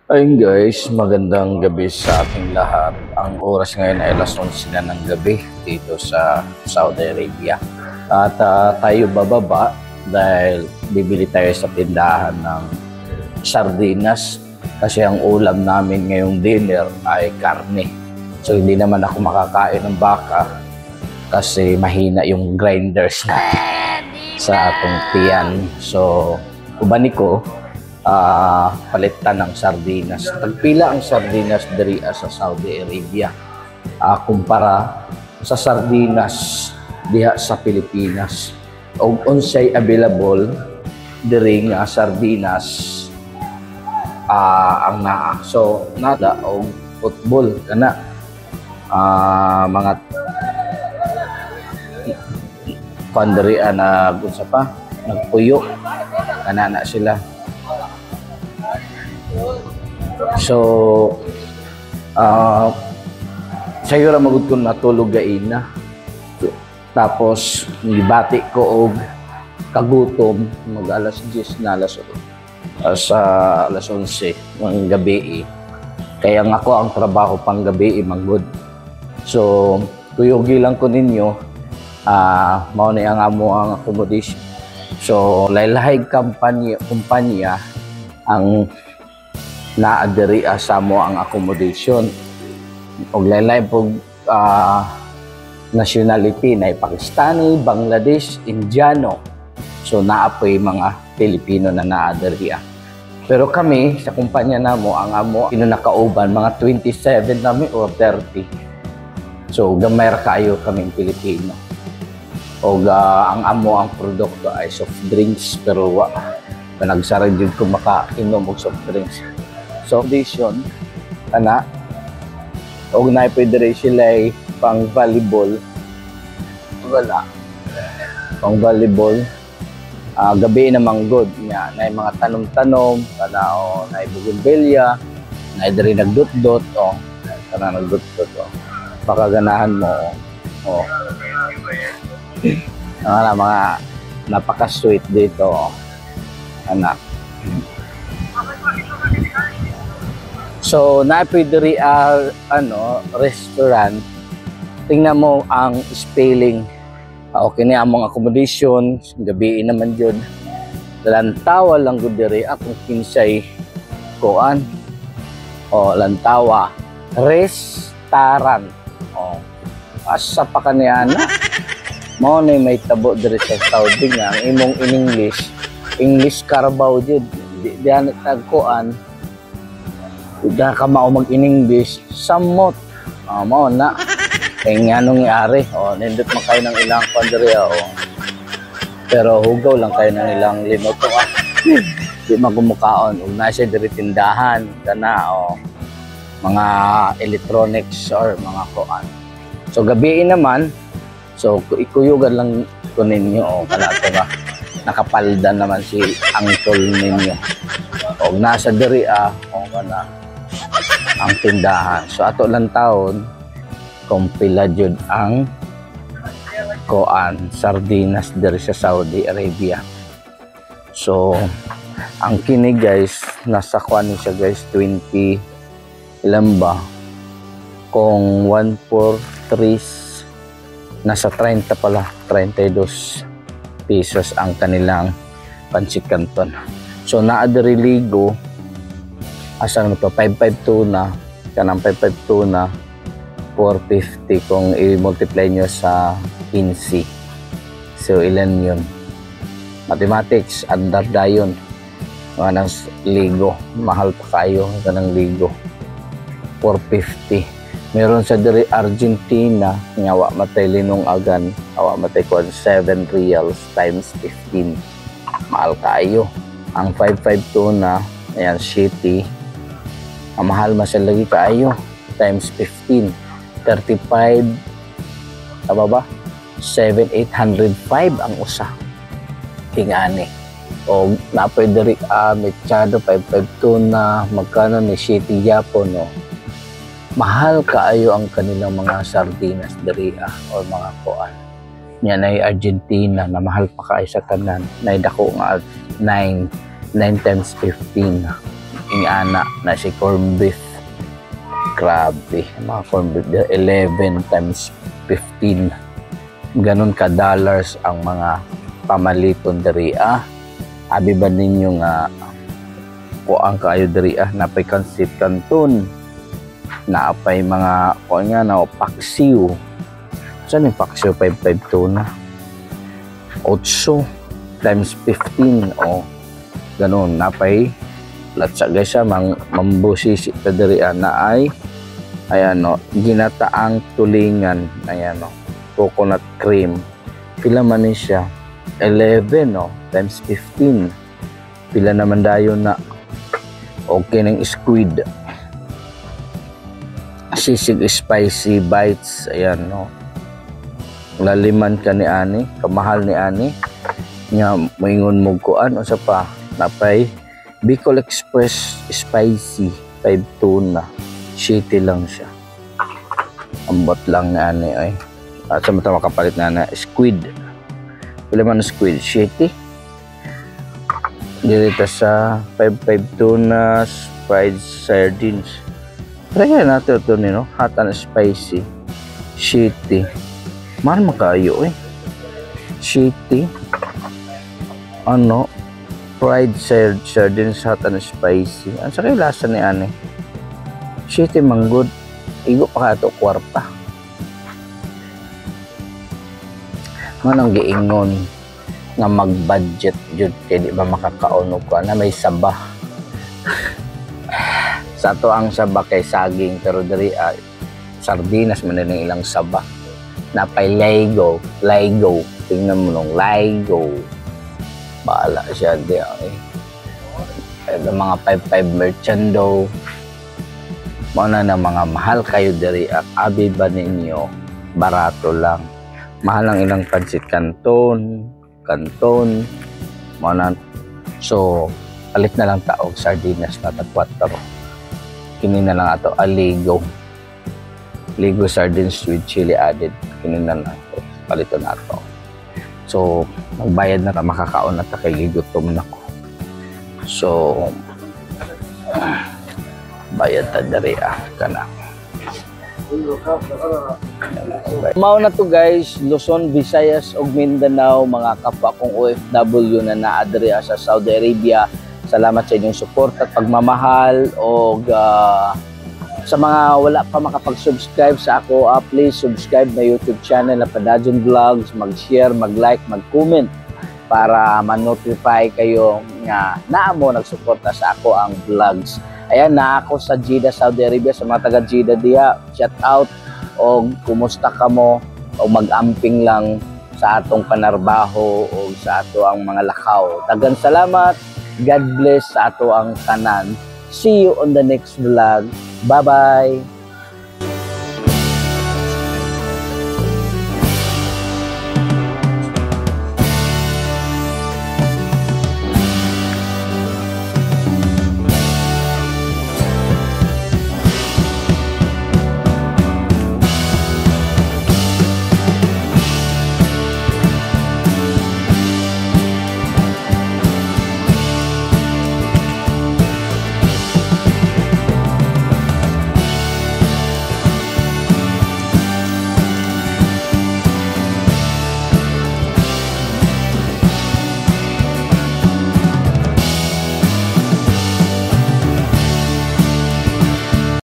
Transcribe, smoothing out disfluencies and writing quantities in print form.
Ayun guys, magandang gabi sa ating lahat. Ang oras ngayon ay alas 11 na ng gabi dito sa Saudi Arabia. At tayo bababa dahil bibili tayo sa tindahan ng sardinas kasi ang ulam namin ngayong dinner ay karne. So hindi naman ako makakain ng baka kasi mahina yung grinders na sa atong tiyan. So ubani ko palitan ng sardinas. Tagpila ang sardinas diri sa Saudi Arabia kumpara sa sardinas diha sa Pilipinas. Og unsay available diri nga sardinas ang naa. So nada og football kana mga pandiri na unsa pa nagpuyo kana na sila. So, sayo ra magud ko natulog gaina. Tapos, gibati ko og kagutom mag alas 10 na sa alas 11 ng gabi. Kaya nga ako ang trabaho pang gabi magud. So, tuyogi lang ko ninyo, mao ni ang amo ang accommodation. So, laylahig kumpanya ang naadiri sa mo ang accommodation. Og laylay pog nationality na Pakistani, Bangladesh, Indiano. So naapoy mga Pilipino na naadiri. Pero kami sa kumpanya namo ang amo nakauban mga 27 nami or 30. So gamay ra kaayo kaming Pilipino. Og ang amo ang produkto ay soft drinks pero nagsara jud ko makainom og soft drinks. So audition kana og na pwede sila pang volleyball pang volleyball gabi na manggod nya na mga tanom-tanom kana na bougainvillea na diri nagdot-dot kana nagdot-dot pakaganahan mo mga napaka-sweet dito anak. So, napidiri restaurant. Tingnan mo ang spelling. Okay na among accommodation. Gabi naman yun. Lantawa lang gud diri akong kinsay koan. Lantawa. Restaurant. Asa pa kaniya na. Mao na may tabo diri sa Saudi nga. Ang imong in English Carabao jud. Diyan tagkuan. Udah ka mao mag-in-English, samot. Mao na. Kaya nga nung iari. Nindot man kayo ng ilang pandriya. Pero hugaw lang kayo ng ilang limot. Di magumukaon. Huwag na siya diri tindahan. Kana, mga electronics or mga kuan. So, gabiin naman. So, ikuyugan lang ko ninyo. Kana ito ba? Nakapalda naman si uncle ninyo. Huwag nasa diri kana ang tindahan. So ato lang taon kumpila jud ang koan sardinas diri sa Saudi Arabia. So ang kini guys nasa kuan siya guys 20 ilan ba kung 143 nasa 30 pala 32 pesos ang kanilang pancit canton. So naa diri ligo asa naman to 552 na kanang 552 na 450 kung i-multiply nyo sa 15. So ilan yun? Mathematics, andar dayon mga nang ligo, mahal pa kayo kanang ligo 450. Meron sa diri Argentina nga matay linong agan, matay ko 7 reals times 15, mahal kayo. Ang 552 na ayan city ang mahal masya lagi kaayo times 15 35 tama ba 7,805 ang usa tingani o napoy diri mechado 552 na magkano ni city Japon mahal kaayo ang kanilang mga sardinas diri o mga kuan nya na Argentina na mahal pa kaayo sa tanan na dako nga 9 times 15 ingana na si corned beef. Grabe, mga corned beef 11 times 15. Ganon ka dollars ang mga pamaliton diri Abi ba ninyo nga kuang kayo diri napay kansit kanton, naapay mga kuan nga na paksiw. Saan yung paksiw 552 na? 8 times 15 ganon napay latsa guys mambusisi ta diri na ay ginataang tulingan, coconut cream. Pila man ni siya? 11 times 15. Pila naman dayon na okay ng squid. Sisig spicy bites, laliman ka ni ani, kamahal ni ani nga moingon mo kuan usa pa napay Bicol Express spicy 5 na shitty lang siya, ambot lang ni ani ay sa mata makapalit na squid. Pila man squid? Shitty dito sa 552 na fried sardines. Try natin ito hot and spicy shitty. Mahal makayo shitty fried sardines hot and spicy. Ang sakay lasa ni ani shitty manggod. Igo pa ka ito kwarta. Manang giingon nga mag-budget jud kay di ba makakaon ko na may saba. Sa to ang saba kay saging pero diri sardinas man ning ilang saba. Napay Lego. Tingnan mo nung Lego. Baala siya di mga 55 merchando. Mao na mga mahal kayo diri abi ba ninyo barato lang. Mahal ang ilang pansit kanton mana. So palit na lang taog sardinas na tag-4. Kini na lang ato Lego sardines with chili added. Kini na lang palito na ato. So magbayad na ta, makakaon na ta kay gigutom na ko. So bayad ta diri kana. Mao na to guys, Luzon, Visayas ug Mindanao, mga kapwa kong OFW na naadiri sa Saudi Arabia. Salamat sa inyong suporta at pagmamahal og sa mga wala pa makapag-subscribe sa ako, please subscribe na YouTube channel na Padajon Vlogs, mag-share, mag-like, mag-comment para ma-notify kayo nga naamo nagsuporta sa ako ang vlogs. Ayan na ako sa Jeddah, Saudi Arabia. Sa mga taga Jeddah diha, shout out o kumusta ka mo o mag-amping lang sa atong panarbaho o sa ato ang mga lakaw. Daghang salamat. God bless sa ato ang tanan. See you on the next vlog. Bye-bye.